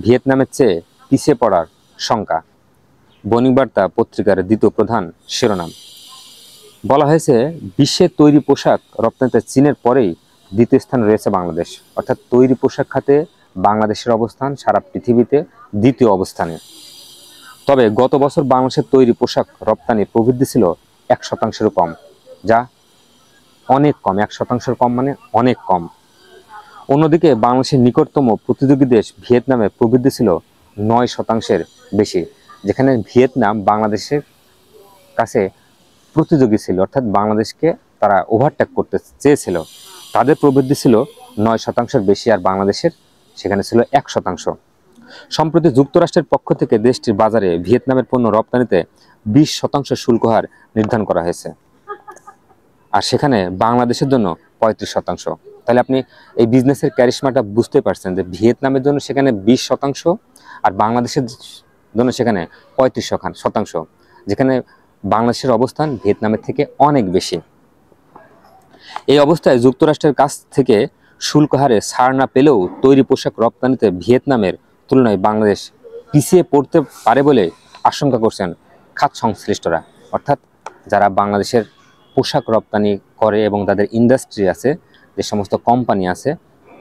ভিয়েতনামের চেয়ে পিছিয়ে পড়ার শঙ্কা। বণিক বার্তা পত্রিকার দ্বিতীয় প্রধান শিরোনাম। বলা হয়েছে, বিশ্বের তৈরি পোশাক রপ্তানিতে চীনের পরেই দ্বিতীয় স্থানে রয়েছে বাংলাদেশ। অর্থাৎ তৈরি পোশাক খাতে বাংলাদেশের অবস্থান সারা পৃথিবীতে দ্বিতীয় অবস্থানে। তবে গত বছর বাংলাদেশের তৈরি পোশাক রপ্তানি প্রবৃদ্ধি ছিল 1%-ও কম, যা অনেক কম। 1%-এর কম মানে অনেক কম। অন্যদিকে বাংলাদেশের নিকটতম প্রতিযোগী দেশ ভিয়েতনামের প্রবৃদ্ধি ছিল 9%-এর বেশি, যেখানে ভিয়েতনাম বাংলাদেশের কাছে প্রতিযোগী ছিল, অর্থাৎ বাংলাদেশকে তারা ওভারটেক করতে চেয়েছিল। তাদের প্রবৃদ্ধি ছিল 9%-এর বেশি, আর বাংলাদেশের সেখানে ছিল 1%। সম্প্রতি যুক্তরাষ্ট্রের পক্ষ থেকে দেশটির বাজারে ভিয়েতনামের পণ্য রপ্তানিতে 20% শুল্ক হার নির্ধারণ করা হয়েছে, আর সেখানে বাংলাদেশের জন্য 35%। তাহলে আপনি এই বিজনেসের ক্যারিশমাটা বুঝতে পারছেন যে ভিয়েতনামের জন্য সেখানে 20% আর বাংলাদেশের জন্য সেখানে 35%, যেখানে বাংলাদেশের অবস্থান ভিয়েতনামের থেকে অনেক বেশি। এই অবস্থায় যুক্তরাষ্ট্রের কাছ থেকে শুল্ক হারে ছাড় না পেলেও তৈরি পোশাক রপ্তানিতে ভিয়েতনামের তুলনায় বাংলাদেশ পিছিয়ে পড়তে পারে বলে আশঙ্কা করছেন খাত সংশ্লিষ্টরা। অর্থাৎ যারা বাংলাদেশের পোশাক রপ্তানি করে এবং তাদের ইন্ডাস্ট্রি আছে, যে সমস্ত কোম্পানি আছে,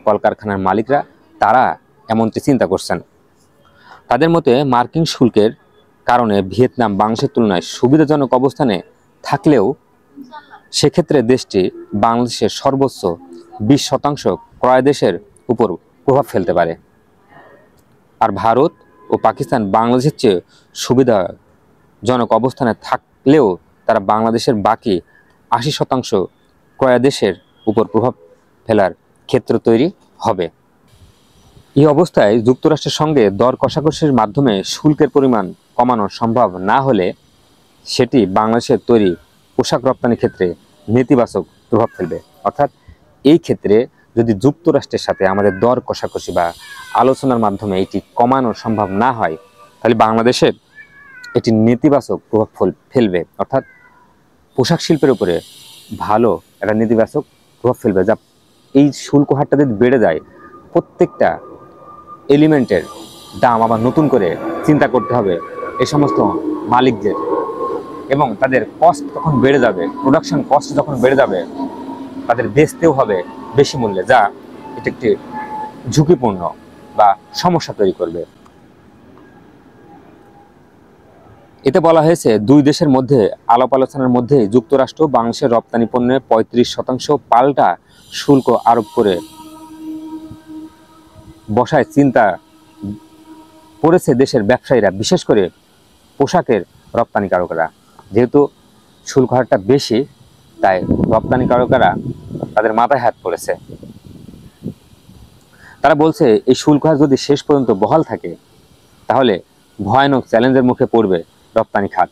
কলকারখানার মালিকরা, তারা এমনটি চিন্তা করছেন। তাদের মতে মার্কিন শুল্কের কারণে ভিয়েতনাম বাংলাদেশের তুলনায় সুবিধাজনক অবস্থানে থাকলেও সেক্ষেত্রে দেশটি বাংলাদেশের সর্বোচ্চ 20% ক্রয় দেশের উপর প্রভাব ফেলতে পারে। আর ভারত ও পাকিস্তান বাংলাদেশের চেয়ে সুবিধাজনক অবস্থানে থাকলেও তারা বাংলাদেশের বাকি 80% ক্রয় দেশের উপর প্রভাব ফেলার ক্ষেত্র তৈরি হবে। এই অবস্থায় যুক্তরাষ্ট্রের সঙ্গে দর কষাকষির মাধ্যমে শুল্কের পরিমাণ কমানো সম্ভব না হলে সেটি বাংলাদেশের তৈরি পোশাক রপ্তানির ক্ষেত্রে নেতিবাচক প্রভাব ফেলবে। অর্থাৎ এই ক্ষেত্রে যদি যুক্তরাষ্ট্রের সাথে আমাদের দর কষাকষি বা আলোচনার মাধ্যমে এটি কমানো সম্ভব না হয়, তাহলে বাংলাদেশের এটি নেতিবাচক প্রভাব ফেলবে। অর্থাৎ পোশাক শিল্পের উপরে ভালো একটা নেতিবাচক প্রভাব ফেলবে। যা এই শুল্ক হারটা যদি বেড়ে যায়, প্রত্যেকটা এলিমেন্টের দাম আবার নতুন করে চিন্তা করতে হবে এই সমস্ত মালিকদের, এবং তাদের কস্ট তখন বেড়ে যাবে। প্রোডাকশন কস্ট যখন বেড়ে যাবে, তাদের বেচতেও হবে বেশি মূল্যে, যা এটা একটি ঝুঁকিপূর্ণ বা সমস্যা তৈরি করবে। এতে বলা হয়েছে, দুই দেশের মধ্যে আলাপ আলোচনার মধ্যে যুক্তরাষ্ট্র বাংলাদেশের রপ্তানি পণ্যে 35% পাল্টা শুল্ক আরোপ করে বসায় চিন্তা পড়েছে দেশের ব্যবসায়ীরা, বিশেষ করে পোশাকের রপ্তানিকারকেরা। যেহেতু শুল্ক হারটা বেশি, তাই রপ্তানিকারকেরা তাদের মাথায় হাত পড়েছে। তারা বলছে, এই শুল্ক হার যদি শেষ পর্যন্ত বহাল থাকে তাহলে ভয়ানক চ্যালেঞ্জের মুখে পড়বে রপ্তানি খাত।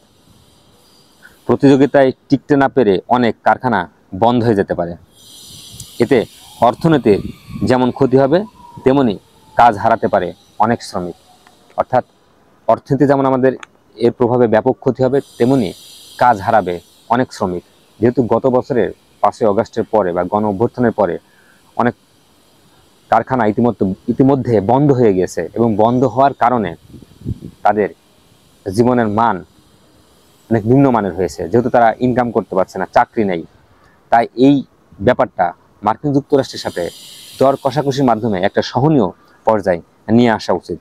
প্রতিযোগিতায় টিকতে না পেরে অনেক কারখানা বন্ধ হয়ে যেতে পারে। এতে অর্থনীতির যেমন ক্ষতি হবে, তেমনি কাজ হারাতে পারে অনেক শ্রমিক। অর্থাৎ অর্থনীতি যেমন আমাদের এর প্রভাবে ব্যাপক ক্ষতি হবে, তেমনি কাজ হারাবে অনেক শ্রমিক। যেহেতু গত বছরের 5ই আগস্টের পরে বা গণ অভ্যুত্থানের পরে অনেক কারখানা ইতিমধ্যে বন্ধ হয়ে গেছে, এবং বন্ধ হওয়ার কারণে তাদের জীবনের মান অনেক নিম্নমানের হয়েছে। যেহেতু তারা ইনকাম করতে পারছে না, চাকরি নেই, তাই এই ব্যাপারটা মার্কিন যুক্তরাষ্ট্রের সাথে দর কষাকষির মাধ্যমে একটা সহনীয় পর্যায়ে নিয়ে আসা উচিত।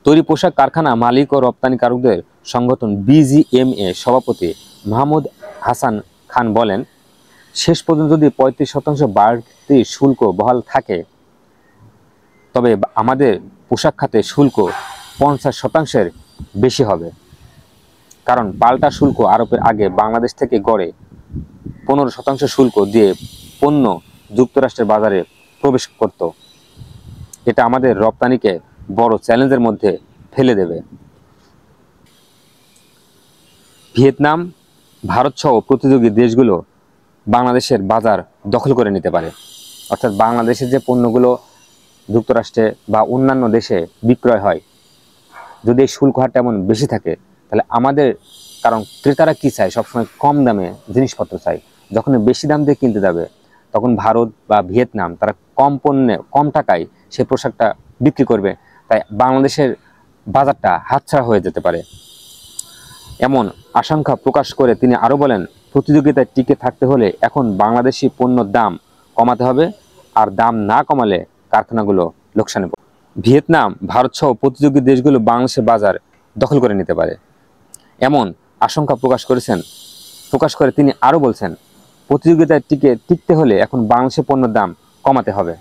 তৈরি পোশাক কারখানা মালিক ও রপ্তানিকারকদের সংগঠন BGMA সভাপতি মাহমুদ হাসান খান বলেন, শেষ পর্যন্ত যদি 35% বাড়তি শুল্ক বহাল থাকে, তবে আমাদের পোশাক খাতে শুল্ক 50%-এর বেশি হবে। কারণ পাল্টা শুল্ক আরোপের আগে বাংলাদেশ থেকে গড়ে 15% শুল্ক দিয়ে পণ্য যুক্তরাষ্ট্রের বাজারে প্রবেশ করত। এটা আমাদের রপ্তানিকে বড় চ্যালেঞ্জের মধ্যে ফেলে দেবে। ভিয়েতনাম, ভারত সহ প্রতিযোগী দেশগুলো বাংলাদেশের বাজার দখল করে নিতে পারে। অর্থাৎ বাংলাদেশের যে পণ্যগুলো যুক্তরাষ্ট্রে বা অন্যান্য দেশে বিক্রয় হয়, যদি এই শুল্ক হারটা এমন বেশি থাকে, তাহলে আমাদের, কারণ ক্রেতারা কি চায়, সবসময় কম দামে জিনিসপত্র চায়। যখন বেশি দাম দিয়ে কিনতে যাবে, তখন ভারত বা ভিয়েতনাম তারা কম পণ্যে কম টাকায় সেই পোশাকটা বিক্রি করবে। তাই বাংলাদেশের বাজারটা হাতছাড়া হয়ে যেতে পারে, এমন আশঙ্কা প্রকাশ করে তিনি আরও বলেন, প্রতিযোগিতায় টিকে থাকতে হলে এখন বাংলাদেশি পণ্যের দাম কমাতে হবে, আর দাম না কমালে কারখানাগুলো লোকসানে পড়বে। ভিয়েতনাম, ভারত সহ প্রতিযোগী দেশগুলো বাংলাদেশের বাজার দখল করে নিতে পারে, এমন আশঙ্কা প্রকাশ করে তিনি আরও বলছেন, প্রতিযোগিতায় টিকতে হলে এখন বাংলাদেশের পণ্যের দাম কমাতে হবে,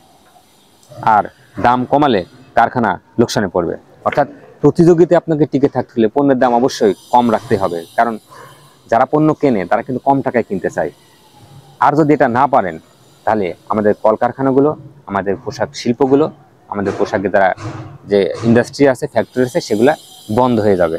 আর দাম কমালে কারখানা লোকসানে পড়বে। অর্থাৎ প্রতিযোগিতায় আপনাকে টিকে থাকতে হলে পণ্যের দাম অবশ্যই কম রাখতে হবে, কারণ যারা পণ্য কেনে তারা কিন্তু কম টাকায় কিনতে চায়। আর যদি এটা না পারেন, তাহলে আমাদের কলকারখানাগুলো, আমাদের পোশাক শিল্পগুলো, আমাদের পোশাকের দ্বারা যে ইন্ডাস্ট্রি আছে, ফ্যাক্টরি আছে, সেগুলা বন্ধ হয়ে যাবে।